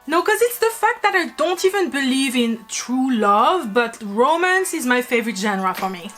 No, because it's the fact that I don't even believe in true love, but romance is my favorite genre for me.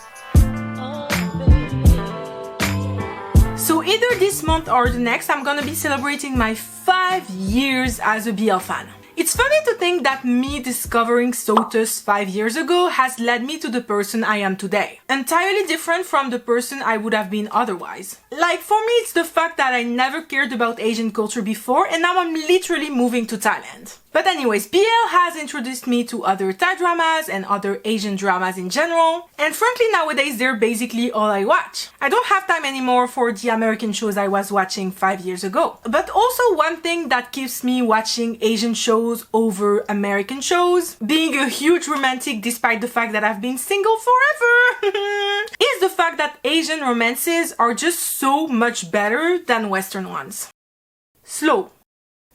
So either this month or the next, I'm gonna be celebrating my 5 years as a BL fan. It's funny to think that me discovering SOTUS 5 years ago has led me to the person I am today. Entirely different from the person I would have been otherwise. Like, for me, it's the fact that I never cared about Asian culture before and now I'm literally moving to Thailand. But anyways, BL has introduced me to other Thai dramas and other Asian dramas in general, and frankly nowadays they're basically all I watch. I don't have time anymore for the American shows I was watching 5 years ago. But also one thing that keeps me watching Asian shows over American shows, being a huge romantic despite the fact that I've been single forever, is the fact that Asian romances are just so much better than Western ones. Slow.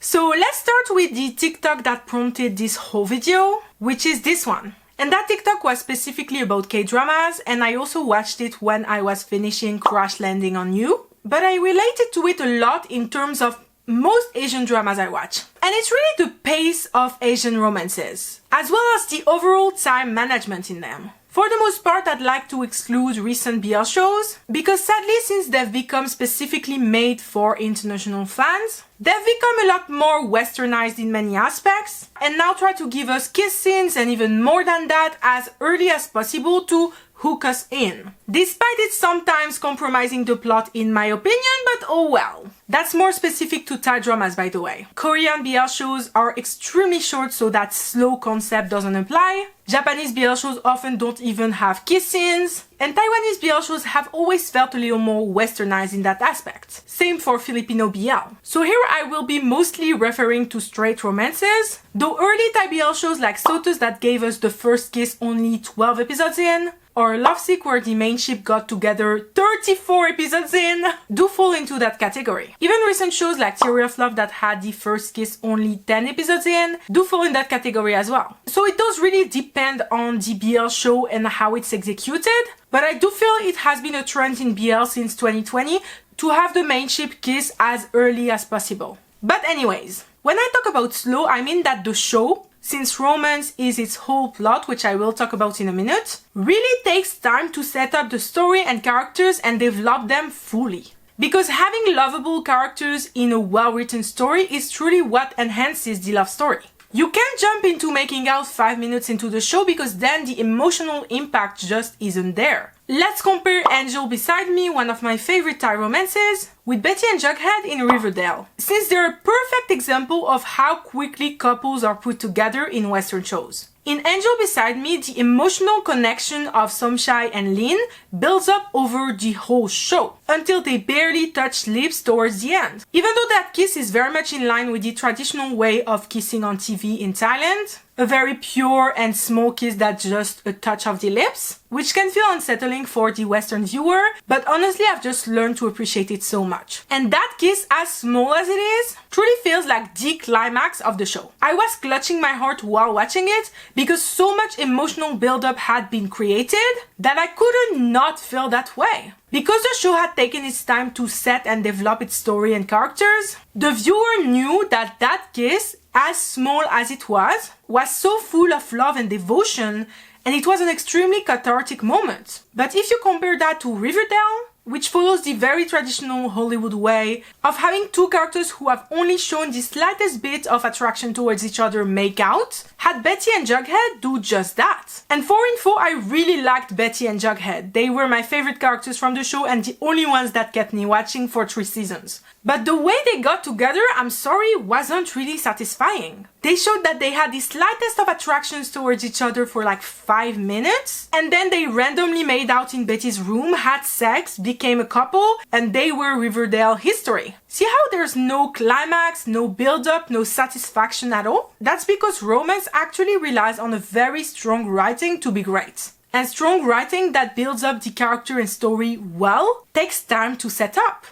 So let's start with the TikTok that prompted this whole video, which is this one. And that TikTok was specifically about K-dramas, and I also watched it when I was finishing Crash Landing on You. But I related to it a lot in terms of most Asian dramas I watch. And it's really the pace of Asian romances, as well as the overall time management in them. For the most part, I'd like to exclude recent BL shows, because sadly, since they've become specifically made for international fans, they've become a lot more westernized in many aspects, and now try to give us kiss scenes and even more than that as early as possible to hook us in. Despite it sometimes compromising the plot in my opinion, but oh well. That's more specific to Thai dramas, by the way. Korean BL shows are extremely short, so that slow concept doesn't apply. Japanese BL shows often don't even have kiss scenes, and Taiwanese BL shows have always felt a little more westernized in that aspect. Same for Filipino BL. So here I will be mostly referring to straight romances, though early Thai BL shows like SOTUS that gave us the first kiss only 12 episodes in, or Lovesick where the main ship got together 34 episodes in, do fall into that category. Even recent shows like Theory of Love that had the first kiss only 10 episodes in, do fall in that category as well. So it does really depend on the BL show and how it's executed, but I do feel it has been a trend in BL since 2020 to have the main ship kiss as early as possible. But anyways, when I talk about slow, I mean that the show, since romance is its whole plot, which I will talk about in a minute, really takes time to set up the story and characters and develop them fully. Because having lovable characters in a well-written story is truly what enhances the love story. You can't jump into making out 5 minutes into the show because then the emotional impact just isn't there. Let's compare Angel Beside Me, one of my favorite Thai romances, with Betty and Jughead in Riverdale, since they're a perfect example of how quickly couples are put together in Western shows. In Angel Beside Me, the emotional connection of Somshai and Lin builds up over the whole show, until they barely touch lips towards the end. Even though that kiss is very much in line with the traditional way of kissing on TV in Thailand, a very pure and small kiss that's just a touch of the lips, which can feel unsettling for the Western viewer, but honestly I've just learned to appreciate it so much. And that kiss, as small as it is, truly feels like the climax of the show. I was clutching my heart while watching it because so much emotional build-up had been created that I couldn't not feel that way. Because the show had taken its time to set and develop its story and characters, the viewer knew that that kiss, as small as it was so full of love and devotion, and it was an extremely cathartic moment. But if you compare that to Riverdale, which follows the very traditional Hollywood way of having two characters who have only shown the slightest bit of attraction towards each other make out, had Betty and Jughead do just that. And for info, I really liked Betty and Jughead. They were my favorite characters from the show and the only ones that kept me watching for 3 seasons. But the way they got together, I'm sorry, wasn't really satisfying. They showed that they had the slightest of attractions towards each other for like 5 minutes, and then they randomly made out in Betty's room, had sex, became a couple, and they were Riverdale history. See how there's no climax, no build-up, no satisfaction at all? That's because romance actually relies on a very strong writing to be great. And strong writing that builds up the character and story well takes time to set up.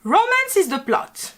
Romance is the plot.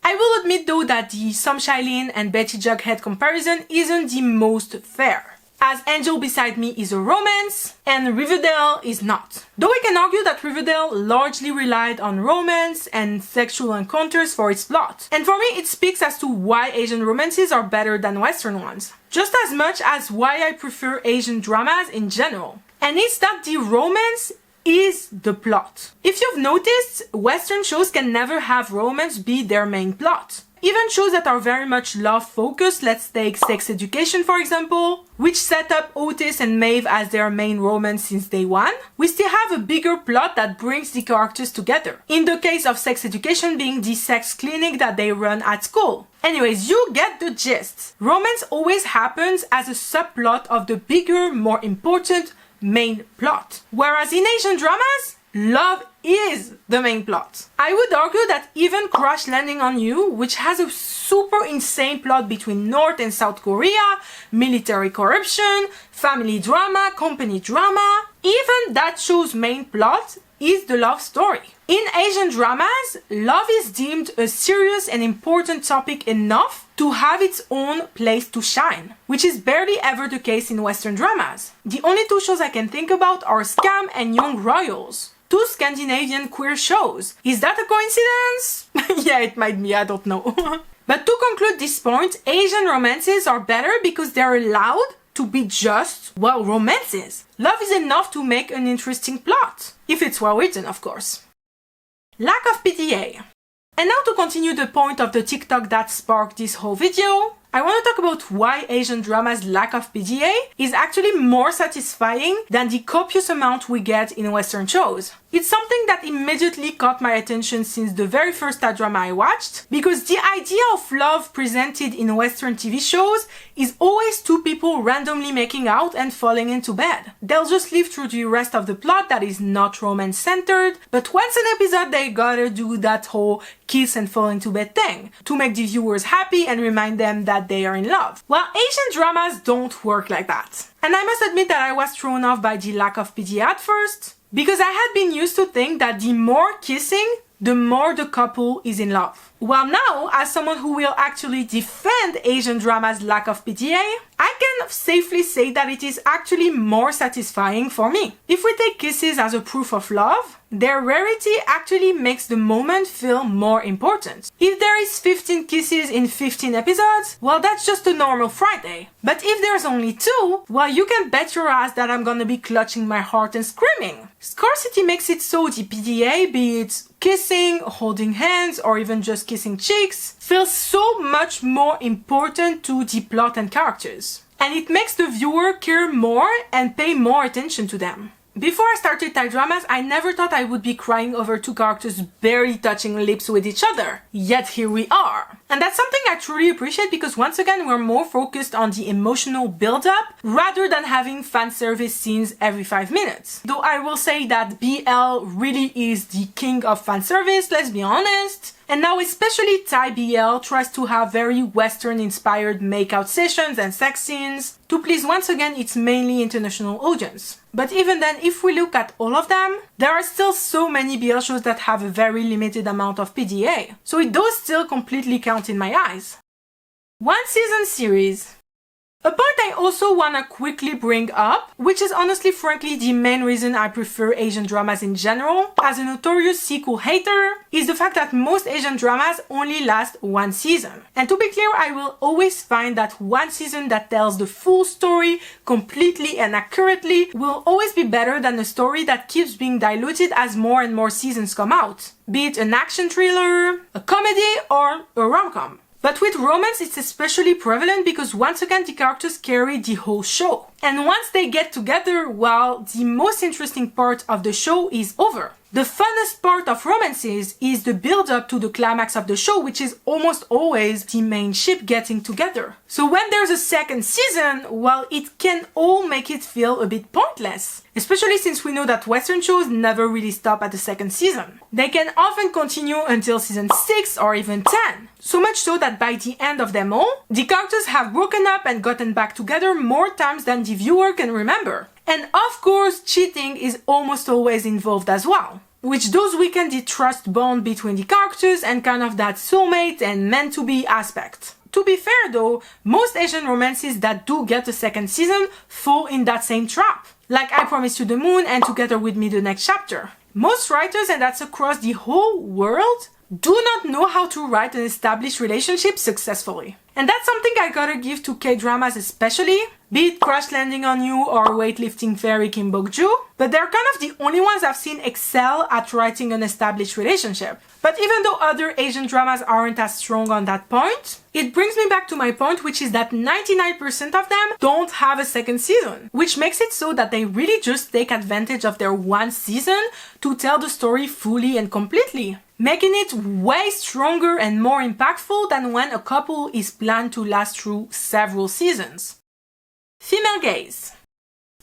I will admit though that the Somshai Lin and Betty Jughead comparison isn't the most fair. as Angel Beside Me is a romance and Riverdale is not. Though we can argue that Riverdale largely relied on romance and sexual encounters for its plot. And for me, it speaks as to why Asian romances are better than Western ones. Just as much as why I prefer Asian dramas in general. And it's that the romance is the plot. If you've noticed, Western shows can never have romance be their main plot. Even shows that are very much love focused, let's take Sex Education for example, which set up Otis and Maeve as their main romance since day one, we still have a bigger plot that brings the characters together. In the case of Sex Education being the sex clinic that they run at school. Anyways, you get the gist. Romance always happens as a subplot of the bigger, more important main plot. Whereas in Asian dramas, love is the main plot. I would argue that even Crash Landing on You, which has a super insane plot between North and South Korea, military corruption, family drama, company drama, even that show's main plot is the love story. In Asian dramas, love is deemed a serious and important topic enough to have its own place to shine, which is barely ever the case in Western dramas. The only two shows I can think about are Scam and Young Royals. Two Scandinavian queer shows. Is that a coincidence? Yeah, it might be, I don't know. But to conclude this point, Asian romances are better because they're allowed to be just, well, romances. Love is enough to make an interesting plot. If it's well written, of course. Lack of PDA. And now to continue the point of the TikTok that sparked this whole video, I want to talk about why Asian drama's lack of PDA is actually more satisfying than the copious amount we get in Western shows. It's something that immediately caught my attention since the very first drama I watched, because the idea of love presented in Western TV shows is always two people randomly making out and falling into bed. They'll just live through the rest of the plot that is not romance-centered, but once an episode they gotta do that whole kiss and fall into bed thing, to make the viewers happy and remind them that they are in love. Well, Asian dramas don't work like that. And I must admit that I was thrown off by the lack of PDA at first, because I had been used to think that the more kissing, the more the couple is in love. Well now, as someone who will actually defend Asian drama's lack of PDA, I can safely say that it is actually more satisfying for me. If we take kisses as a proof of love, their rarity actually makes the moment feel more important. If there is 15 kisses in 15 episodes, well that's just a normal Friday. But if there's only 2, well you can bet your ass that I'm gonna be clutching my heart and screaming. Scarcity makes it so the PDA, be it kissing, holding hands, or even just kissing cheeks, feels so much more important to the plot and characters. And it makes the viewer care more and pay more attention to them. Before I started Thai dramas, I never thought I would be crying over two characters barely touching lips with each other. Yet here we are. And that's something I truly appreciate because once again we're more focused on the emotional build-up rather than having fan service scenes every 5 minutes. Though I will say that BL really is the king of fan service, let's be honest. And now especially Thai BL tries to have very Western inspired makeout sessions and sex scenes to please once again its mainly international audience. But even then, if we look at all of them, there are still so many BL shows that have a very limited amount of PDA. So it does still completely count in my eyes. One season series. A point I also wanna quickly bring up, which is honestly frankly the main reason I prefer Asian dramas in general, as a notorious sequel hater, is the fact that most Asian dramas only last 1 season. And to be clear, I will always find that 1 season that tells the full story completely and accurately will always be better than a story that keeps being diluted as more and more seasons come out. Be it an action thriller, a comedy, or a rom-com. But with romance, it's especially prevalent because once again, the characters carry the whole show. And once they get together, well, the most interesting part of the show is over. The funnest part of romances is the build-up to the climax of the show, which is almost always the main ship getting together. So when there's a second season, well, it can all make it feel a bit pointless. Especially since we know that Western shows never really stop at the second season. They can often continue until season 6 or even 10. So much so that by the end of them all, the characters have broken up and gotten back together more times than the viewer can remember. And of course, cheating is almost always involved as well, which does weaken the trust bond between the characters and kind of that soulmate and meant to be aspect. To be fair though, most Asian romances that do get a second season fall in that same trap. Like I Promise You the Moon and Together With Me the Next Chapter. Most writers, and that's across the whole world, do not know how to write an established relationship successfully. And that's something I gotta give to K-dramas especially, be it Crash Landing on You or Weightlifting Fairy Kim Bok-joo, but they're kind of the only ones I've seen excel at writing an established relationship. But even though other Asian dramas aren't as strong on that point, it brings me back to my point, which is that 99% of them don't have a second season, which makes it so that they really just take advantage of their one season to tell the story fully and completely, making it way stronger and more impactful than when a couple is planned to last through several seasons. Female gaze.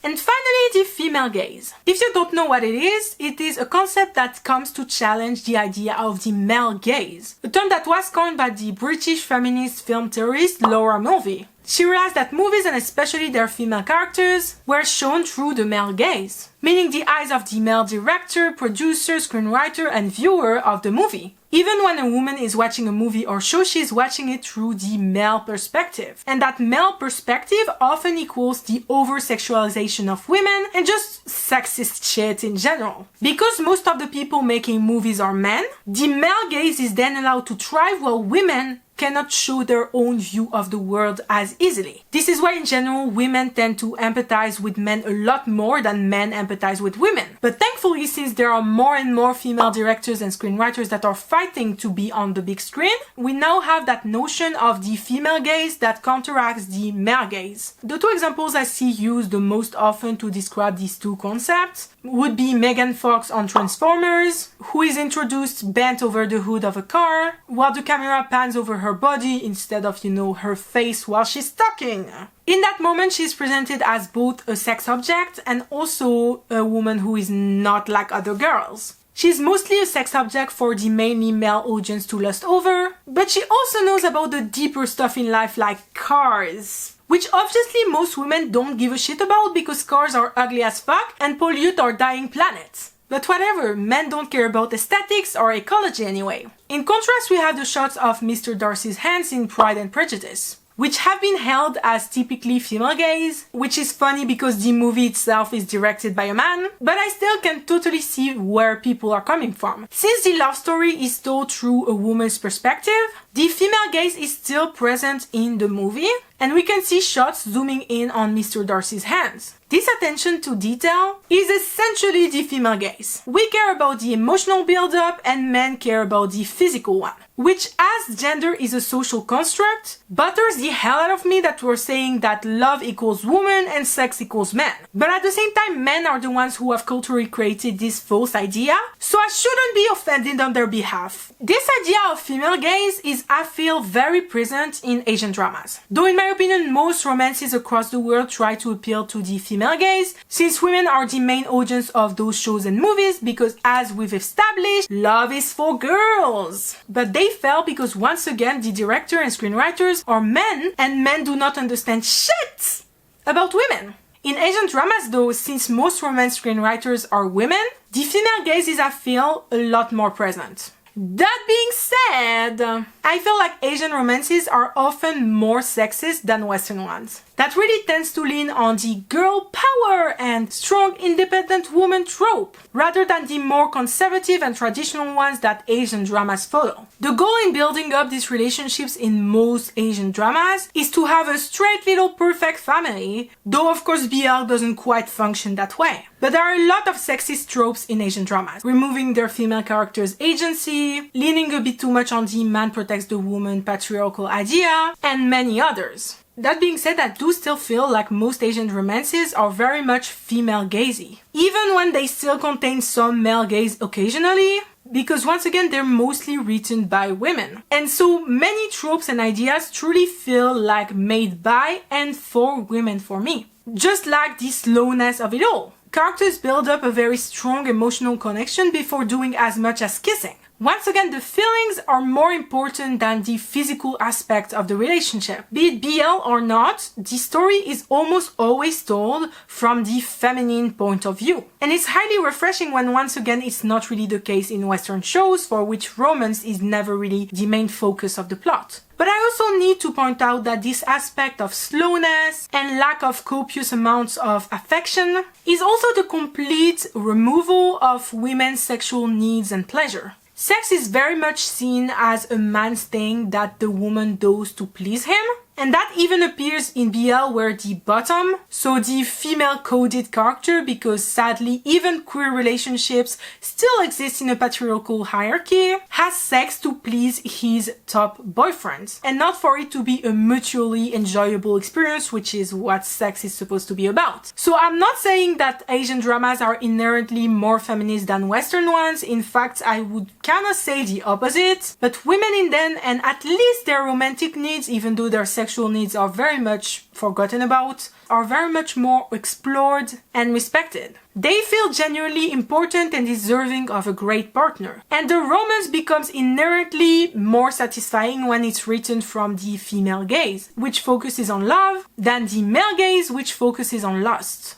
And finally, the female gaze. If you don't know what it is a concept that comes to challenge the idea of the male gaze, a term that was coined by the British feminist film theorist Laura Mulvey. She realized that movies, and especially their female characters, were shown through the male gaze, meaning the eyes of the male director, producer, screenwriter, and viewer of the movie. Even when a woman is watching a movie or show, she's watching it through the male perspective. And that male perspective often equals the over-sexualization of women and just sexist shit in general. Because most of the people making movies are men, the male gaze is then allowed to thrive while women cannot show their own view of the world as easily. This is why in general women tend to empathize with men a lot more than men empathize with women. But thankfully, since there are more and more female directors and screenwriters that are fighting to be on the big screen, we now have that notion of the female gaze that counteracts the male gaze. The two examples I see used the most often to describe these two concepts would be Megan Fox on Transformers, who is introduced bent over the hood of a car, while the camera pans over her body instead of, her face while she's talking. In that moment, she's presented as both a sex object and also a woman who is not like other girls. She's mostly a sex object for the mainly male audience to lust over, but she also knows about the deeper stuff in life like cars, which obviously most women don't give a shit about because cars are ugly as fuck and pollute our dying planet. But whatever, men don't care about aesthetics or ecology anyway. In contrast, we have the shots of Mr. Darcy's hands in Pride and Prejudice, which have been held as typically female gaze, which is funny because the movie itself is directed by a man, but I still can totally see where people are coming from. Since the love story is told through a woman's perspective, the female gaze is still present in the movie, and we can see shots zooming in on Mr. Darcy's hands. This attention to detail is essentially the female gaze. We care about the emotional build-up and men care about the physical one, which, as gender is a social construct, butters the hell out of me that we're saying that love equals woman and sex equals men. But at the same time, men are the ones who have culturally created this false idea, so I shouldn't be offended on their behalf. This idea of female gaze is, I feel, very present in Asian dramas. Though in my opinion, most romances across the world try to appeal to the female gaze, since women are the main audience of those shows and movies, because as we've established, love is for girls. But they fail because once again, the director and screenwriters are men, and men do not understand shit about women. In Asian dramas though, since most romance screenwriters are women, the female gaze is, I feel, a lot more present. That being said, I feel like Asian romances are often more sexist than Western ones. That really tends to lean on the girl power and strong independent woman trope, rather than the more conservative and traditional ones that Asian dramas follow. The goal in building up these relationships in most Asian dramas is to have a straight little perfect family, though of course BL doesn't quite function that way. But there are a lot of sexist tropes in Asian dramas, removing their female characters' agency, leaning a bit too much on the man protects the woman patriarchal idea, and many others. That being said, I do still feel like most Asian romances are very much female gazy, even when they still contain some male gaze occasionally, because once again they're mostly written by women. And so many tropes and ideas truly feel like made by and for women for me. Just like the slowness of it all. Characters build up a very strong emotional connection before doing as much as kissing. Once again, the feelings are more important than the physical aspect of the relationship. Be it BL or not, the story is almost always told from the feminine point of view. And it's highly refreshing when once again it's not really the case in Western shows for which romance is never really the main focus of the plot. But I also need to point out that this aspect of slowness and lack of copious amounts of affection is also the complete removal of women's sexual needs and pleasure. Sex is very much seen as a man's thing that the woman does to please him. And that even appears in BL where the bottom, so the female-coded character, because sadly even queer relationships still exist in a patriarchal hierarchy, has sex to please his top boyfriend, and not for it to be a mutually enjoyable experience, which is what sex is supposed to be about. So I'm not saying that Asian dramas are inherently more feminist than Western ones. In fact, I would kind of say the opposite. But women in them, and at least their romantic needs, even though their sexual needs are very much forgotten about, are very much more explored and respected. They feel genuinely important and deserving of a great partner. And the romance becomes inherently more satisfying when it's written from the female gaze, which focuses on love, than the male gaze, which focuses on lust.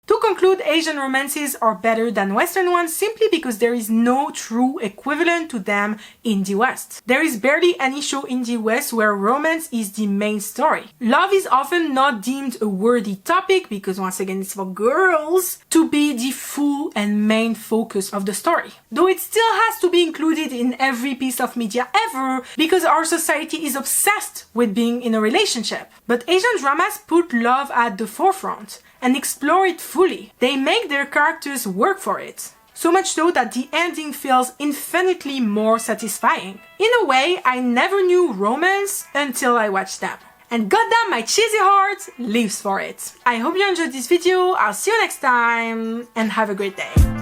To conclude, Asian romances are better than Western ones simply because there is no true equivalent to them in the West. There is barely any show in the West where romance is the main story. Love is often not deemed a worthy topic because once again it's for girls to be the full and main focus of the story. Though it still has to be included in every piece of media ever because our society is obsessed with being in a relationship. But Asian dramas put love at the forefront and explore it fully. They make their characters work for it. So much so that the ending feels infinitely more satisfying. In a way, I never knew romance until I watched them. And goddamn, my cheesy heart lives for it. I hope you enjoyed this video. I'll see you next time and have a great day.